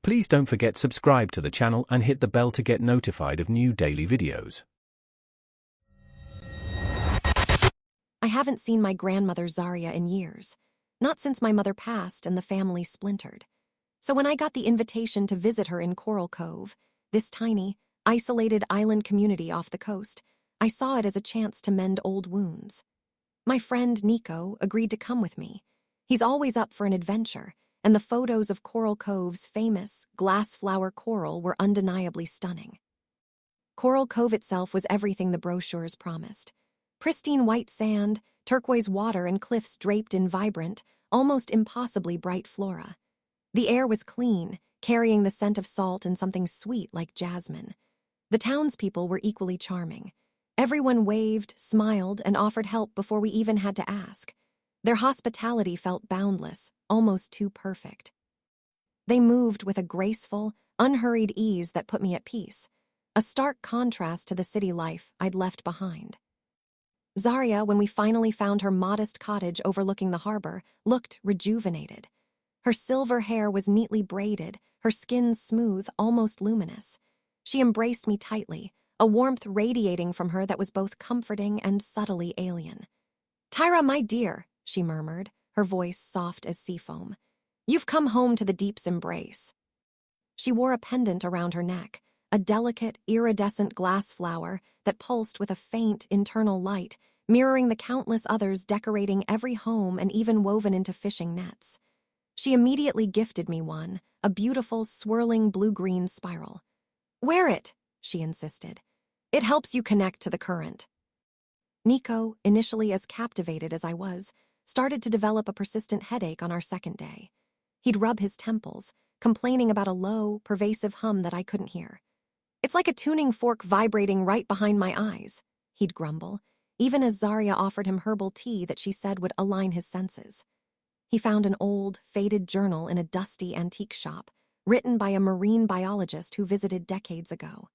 Please don't forget subscribe to the channel and hit the bell to get notified of new daily videos. I haven't seen my grandmother Zarya in years, not since my mother passed and the family splintered. So when I got the invitation to visit her in Coral Cove, this tiny, isolated island community off the coast, I saw it as a chance to mend old wounds. My friend Nico agreed to come with me. He's always up for an adventure, and the photos of Coral Cove's famous glass flower coral were undeniably stunning. Coral Cove itself was everything the brochures promised. Pristine white sand, turquoise water, and cliffs draped in vibrant, almost impossibly bright flora. The air was clean, carrying the scent of salt and something sweet like jasmine. The townspeople were equally charming. Everyone waved, smiled, and offered help before we even had to ask. Their hospitality felt boundless, almost too perfect. They moved with a graceful, unhurried ease that put me at peace, a stark contrast to the city life I'd left behind. Zarya, when we finally found her modest cottage overlooking the harbor, looked rejuvenated. Her silver hair was neatly braided, her skin smooth, almost luminous. She embraced me tightly, a warmth radiating from her that was both comforting and subtly alien. "Tyra, my dear," she murmured, her voice soft as sea foam. "You've come home to the deep's embrace." She wore a pendant around her neck, a delicate, iridescent glass flower that pulsed with a faint, internal light, mirroring the countless others decorating every home and even woven into fishing nets. She immediately gifted me one, a beautiful, swirling blue-green spiral. "Wear it," she insisted. "It helps you connect to the current." Nico, initially as captivated as I was, started to develop a persistent headache on our second day. He'd rub his temples, complaining about a low, pervasive hum that I couldn't hear. "It's like a tuning fork vibrating right behind my eyes," he'd grumble, even as Zarya offered him herbal tea that she said would align his senses. He found an old, faded journal in a dusty antique shop, written by a marine biologist who visited decades ago.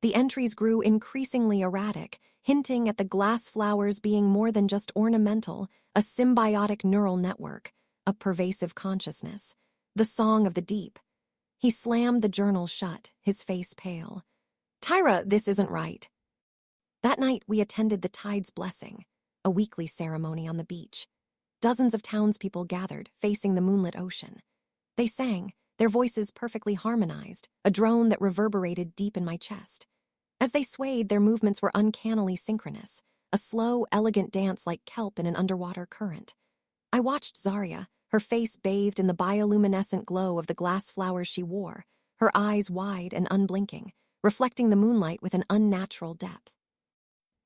The entries grew increasingly erratic, hinting at the glass flowers being more than just ornamental, a symbiotic neural network, a pervasive consciousness, the song of the deep. He slammed the journal shut, his face pale. "Tyra, this isn't right." That night, we attended the Tide's Blessing, a weekly ceremony on the beach. Dozens of townspeople gathered, facing the moonlit ocean. They sang, their voices perfectly harmonized, a drone that reverberated deep in my chest. As they swayed, their movements were uncannily synchronous, a slow, elegant dance like kelp in an underwater current. I watched Zarya, her face bathed in the bioluminescent glow of the glass flowers she wore, her eyes wide and unblinking, reflecting the moonlight with an unnatural depth.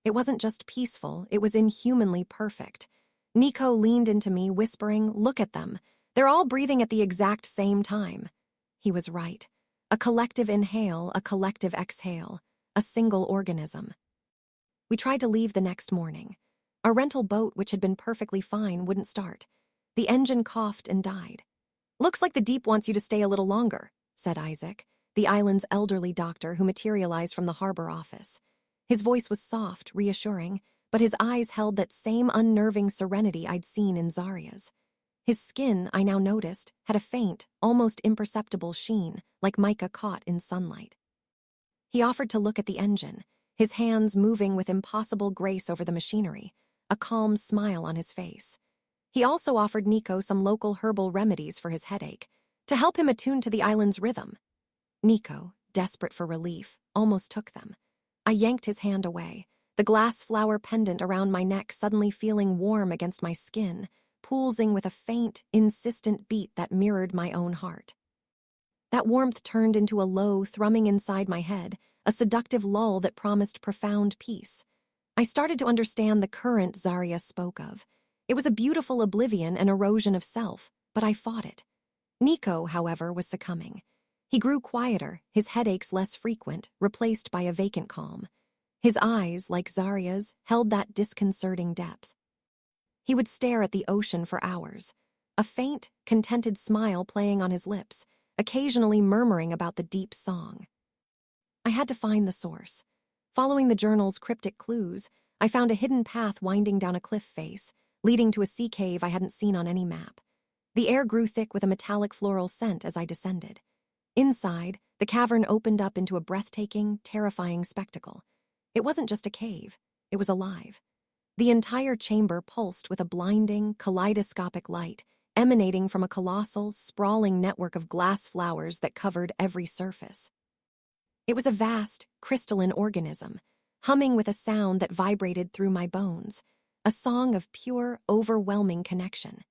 It wasn't just peaceful, it was inhumanly perfect. Nico leaned into me, whispering, "Look at them. They're all breathing at the exact same time." He was right. A collective inhale, a collective exhale, a single organism. We tried to leave the next morning. Our rental boat, which had been perfectly fine, wouldn't start. The engine coughed and died. "Looks like the deep wants you to stay a little longer," said Isaac, the island's elderly doctor who materialized from the harbor office. His voice was soft, reassuring, but his eyes held that same unnerving serenity I'd seen in Zarya's. His skin, I now noticed, had a faint, almost imperceptible sheen, like mica caught in sunlight. He offered to look at the engine, his hands moving with impossible grace over the machinery, a calm smile on his face. He also offered Nico some local herbal remedies for his headache, to help him attune to the island's rhythm. Nico, desperate for relief, almost took them. I yanked his hand away, the glass flower pendant around my neck suddenly feeling warm against my skin, pulsing with a faint, insistent beat that mirrored my own heart. That warmth turned into a low thrumming inside my head, a seductive lull that promised profound peace. I started to understand the current Zarya spoke of. It was a beautiful oblivion and erosion of self, but I fought it. Nico, however, was succumbing. He grew quieter, his headaches less frequent, replaced by a vacant calm. His eyes, like Zarya's, held that disconcerting depth. He would stare at the ocean for hours, a faint, contented smile playing on his lips, occasionally murmuring about the deep song. I had to find the source. Following the journal's cryptic clues, I found a hidden path winding down a cliff face, leading to a sea cave I hadn't seen on any map. The air grew thick with a metallic floral scent as I descended. Inside, the cavern opened up into a breathtaking, terrifying spectacle. It wasn't just a cave, it was alive. The entire chamber pulsed with a blinding, kaleidoscopic light emanating from a colossal, sprawling network of glass flowers that covered every surface. It was a vast, crystalline organism, humming with a sound that vibrated through my bones, a song of pure, overwhelming connection.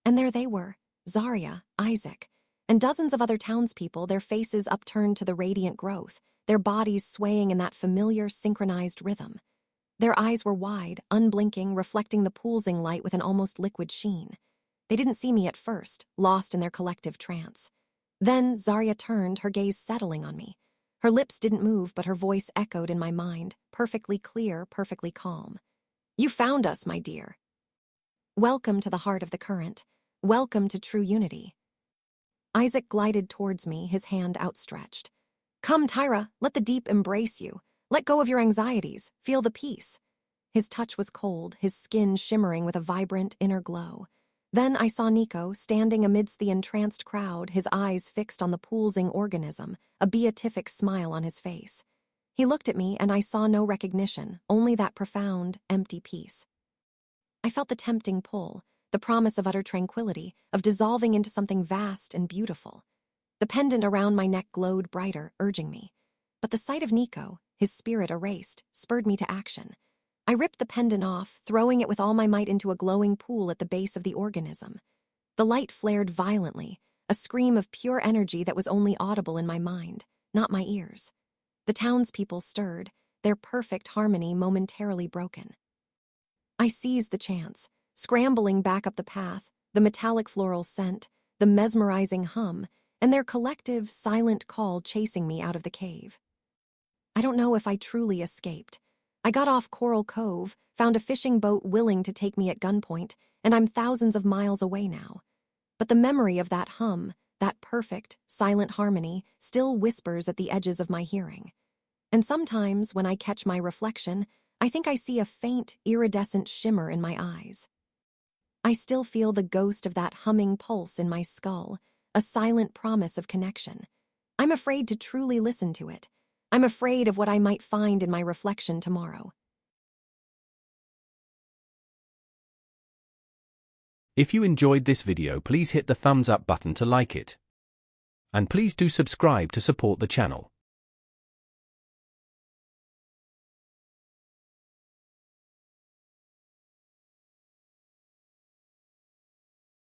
And there they were, Zarya, Isaac, and dozens of other townspeople, their faces upturned to the radiant growth, their bodies swaying in that familiar, synchronized rhythm. Their eyes were wide, unblinking, reflecting the pulsing light with an almost liquid sheen. They didn't see me at first, lost in their collective trance. Then Zarya turned, her gaze settling on me. Her lips didn't move, but her voice echoed in my mind, perfectly clear, perfectly calm. "You found us, my dear. Welcome to the heart of the current. Welcome to true unity." Isaac glided towards me, his hand outstretched. "Come, Tyra, let the deep embrace you. Let go of your anxieties, feel the peace." His touch was cold, his skin shimmering with a vibrant inner glow. Then I saw Nico, standing amidst the entranced crowd, his eyes fixed on the pulsing organism, a beatific smile on his face. He looked at me, and I saw no recognition, only that profound, empty peace. I felt the tempting pull, the promise of utter tranquility, of dissolving into something vast and beautiful. The pendant around my neck glowed brighter, urging me. But the sight of Nico, his spirit erased, spurred me to action. I ripped the pendant off, throwing it with all my might into a glowing pool at the base of the organism. The light flared violently, a scream of pure energy that was only audible in my mind, not my ears. The townspeople stirred, their perfect harmony momentarily broken. I seized the chance, scrambling back up the path, the metallic floral scent, the mesmerizing hum, and their collective, silent call chasing me out of the cave. I don't know if I truly escaped. I got off Coral Cove, found a fishing boat willing to take me at gunpoint, and I'm thousands of miles away now. But the memory of that hum, that perfect, silent harmony, still whispers at the edges of my hearing. And sometimes, when I catch my reflection, I think I see a faint, iridescent shimmer in my eyes. I still feel the ghost of that humming pulse in my skull, a silent promise of connection. I'm afraid to truly listen to it. I'm afraid of what I might find in my reflection tomorrow. If you enjoyed this video, please hit the thumbs up button to like it. And please do subscribe to support the channel.